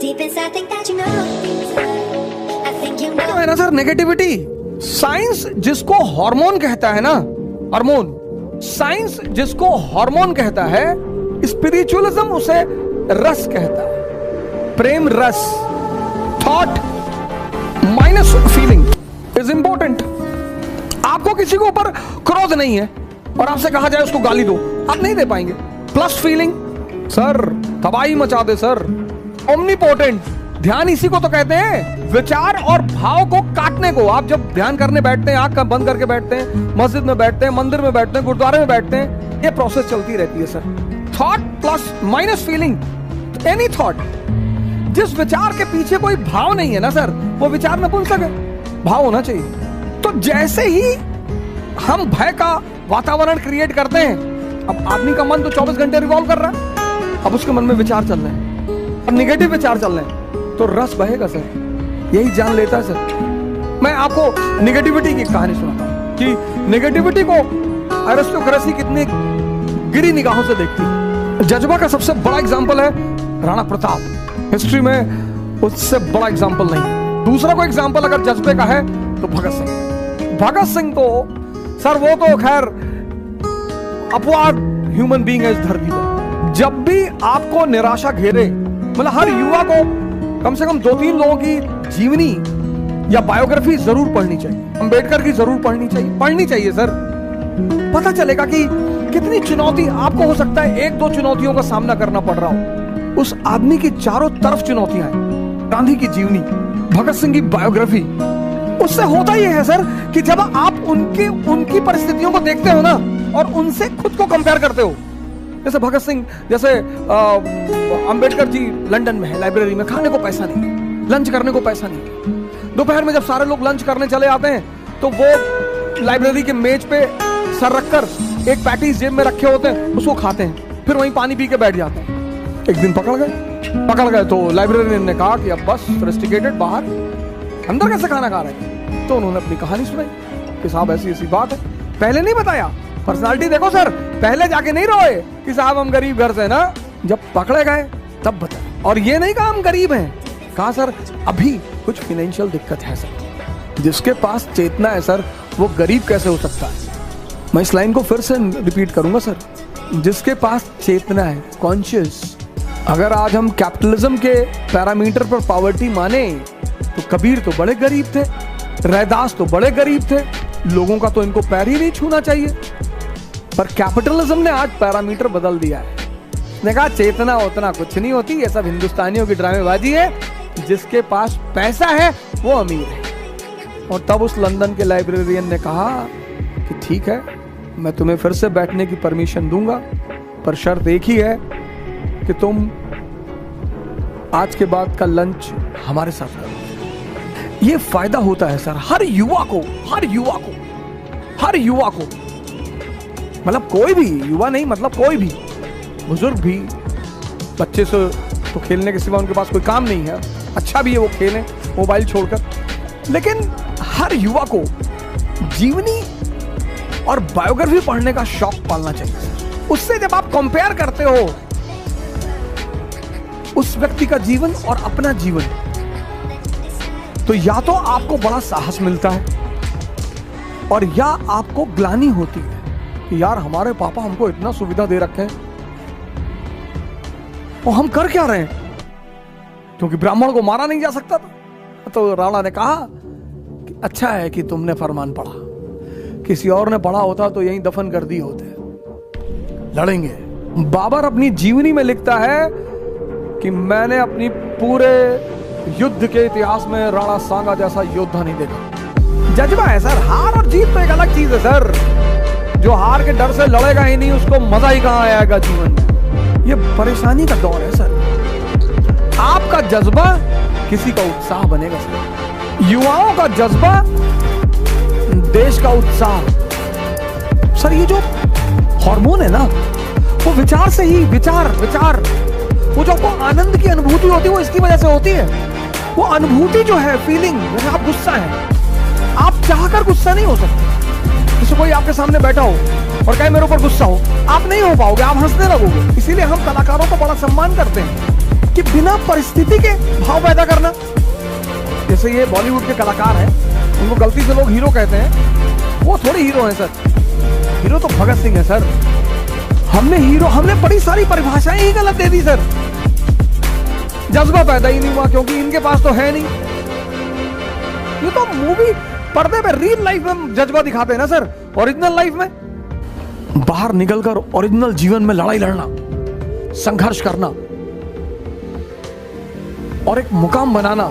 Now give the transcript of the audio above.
deep inside think that you know. I think you know. तो है ना sir negativity, science जिसको hormone कहता है ना, हार्मोन, साइंस जिसको हार्मोन कहता है, स्पिरिचुअलिज्म उसे रस कहता है। प्रेम रस, thought minus feeling is important. आपको किसी के ऊपर क्रोध नहीं है और आपसे कहा जाए उसको गाली दो, आप नहीं दे पाएंगे। प्लस फीलिंग, सर तबाही मचा दे सर। ओमनीपोटेंट, ध्यान इसी को तो कहते हैं, विचार और भाव को काटने को। आप जब ध्यान करने बैठते हैं, आंख बंद करके बैठते हैं, मस्जिद में बैठते हैं, मंदिर में बैठते हैं, गुरुद्वारे में बैठते हैं, ये प्रोसेस चलती रहती है sir. Thought plus minus feeling, any thought, जिस विचार के पीछे कोई भाव नहीं है ना सर, वो विचार नपुंसक है, भाव होना चाहिए। तो जैसे ही हम भय का वातावरण क्रिएट करते हैं, अब आदमी का मन तो 24 घंटे रिवॉल्व कर रहा है, अब उसके मन में विचार चल रहे हैं और निगेटिव विचार चल रहे हैं, तो रस बहेगा सर, यही जान लेता है सर। मैं आपको निगेटिविटी की कहानी सुनाता हूं कि निगेटिविटी को अरिस्टोक्रेसी कितनी गिरी निगाहों से देखती है। जज्बा का सबसे बड़ा एग्जाम्पल है राणा प्रताप, हिस्ट्री में उससे बड़ा एग्जाम्पल नहीं। दूसरा कोई एग्जाम्पल अगर जज्बे का है तो भगत सिंह। भगत सिंह तो सर वो तो खैर अपवाद ह्यूमन बीइंग है इस धरती पर। जब भी आपको निराशा घेरे, मतलब हर युवा को कम से कम 2-3 लोगों की जीवनी या बायोग्राफी जरूर पढ़नी चाहिए। अंबेडकर की जरूर पढ़नी चाहिए सर। पता चलेगा कि कितनी चुनौती आपको हो सकता है 1-2 चुनौतियों का सामना करना पड़ रहा हो, उस आदमी की चारों तरफ चुनौतियां हैं। गांधी की जीवनी, भगत सिंह की बायोग्राफी, उससे होता ही है सर कि जब आप उनकी परिस्थितियों को देखते हो ना और उनसे खुद को कंपेयर करते हो, जैसे भगत सिंह, जैसे अंबेडकर जी लंदन में है, लाइब्रेरी में, खाने को पैसा नहीं है, लंच करने को पैसा नहीं है। दोपहर में जब सारे लोग लंच करने चले आते हैं तो वो लाइब्रेरी के मेज पे सर रखकर एक पैटीज जेब में रखे होते हैं, उसको खाते हैं, फिर वहीं पानी पी के बैठ जाते हैं। एक दिन पकड़ गए तो लाइब्रेरियन ने कहा कि अब बस रेस्टिकेटेड, बाहर, अंदर कैसे खाना खा रहे हैं? तो उन्होंने अपनी कहानी सुनाई कि साहब ऐसी ऐसी बात है। पहले नहीं बताया, पर्सनालिटी देखो सर, पहले जाके नहीं रोए कि साहब हम गरीब घर से ना, जब पकड़े गए तब बताया। और ये नहीं कहा हम गरीब हैं, कहा सर अभी कुछ फाइनेंशियल दिक्कत है सर। जिसके पास चेतना है सर, वो गरीब कैसे हो सकता है? मैं इस लाइन को फिर से रिपीट करूंगा सर, जिसके पास चेतना है, कॉन्शियस। अगर आज हम कैपिटलिज्म के पैरामीटर पर पॉवर्टी माने तो कबीर तो बड़े गरीब थे, रैदास तो बड़े गरीब थे, लोगों का तो इनको पैर ही नहीं छूना चाहिए। पर कैपिटलिज्म ने आज पैरामीटर बदल दिया है, ने कहा चेतना उतना कुछ नहीं होती, ये सब हिंदुस्तानियों की ड्रामेबाजी है, जिसके पास पैसा है वो अमीर है। और तब उस लंदन के लाइब्रेरियन ने कहा कि ठीक है, मैं तुम्हें फिर से बैठने की परमिशन दूंगा, पर शर्त एक ही है कि तुम आज के बाद का लंच हमारे साथ करो। ये फायदा होता है सर हर युवा को, मतलब कोई भी युवा नहीं, मतलब कोई भी, बुजुर्ग भी, बच्चे से तो खेलने के सिवा उनके पास कोई काम नहीं है, अच्छा भी है वो खेलें मोबाइल छोड़कर, लेकिन हर युवा को जीवनी और बायोग्राफी पढ़ने का शौक पालना चाहिए। उससे जब आप कंपेयर करते हो उस व्यक्ति का जीवन और अपना जीवन, तो या तो आपको बड़ा साहस मिलता है और या आपको ग्लानि होती है कि यार हमारे पापा हमको इतना सुविधा दे रखे हैं और हम कर क्या रहे हैं, क्योंकि ब्राह्मण को मारा नहीं जा सकता था। तो राणा ने कहा कि अच्छा है कि तुमने फरमान पढ़ा, किसी और ने पढ़ा होता तो यहीं दफन कर दिए होते, लड़ेंगे। बाबर अपनी जीवनी में लिखता है कि मैंने अपनी पूरे युद्ध के इतिहास में राणा सांगा जैसा योद्धा नहीं देखा। जज्बा है सर, हार और जीत तो एक अलग चीज है सर। जो हार के डर से लड़ेगा ही नहीं, उसको मजा ही कहां आएगा जीवन में। ये परेशानी का दौर है सर। आपका जज्बा किसी का उत्साह बनेगा सर, युवाओं का जज्बा देश का उत्साह। सर ये जो हार्मोन है ना, वो विचार से ही, विचार वो जो आपको आनंद की अनुभूति होती है वो इसकी वजह से होती है। वो अनुभूति जो है, फीलिंग, जैसे आप गुस्सा है, आप चाहकर गुस्सा नहीं हो सकते। जैसे कोई आपके सामने बैठा हो और कहे मेरे ऊपर गुस्सा हो, आप नहीं हो पाओगे, आप हंसने लगोगे। इसीलिए हम कलाकारों को बड़ा सम्मान करते हैं। कि बिना परिस्थिति के भाव पैदा करना। जैसे ये बॉलीवुड के कलाकार हैं, उनको गलती से लोग हीरो कहते हैं, वो थोड़े हीरो हैं सर। हीरो तो भगत सिंह है सर। हमने बड़ी सारी परिभाषाएं ही गलत दे दी सर। जज्बा पैदा ही नहीं हुआ क्योंकि इनके पास तो है नहीं। ये तो मूवी पर्दे पे रियल लाइफ में जज्बा दिखाते हैं ना सर। ओरिजिनल लाइफ में बाहर निकलकर ओरिजिनल जीवन में लड़ाई लड़ना, संघर्ष करना और एक मुकाम बनाना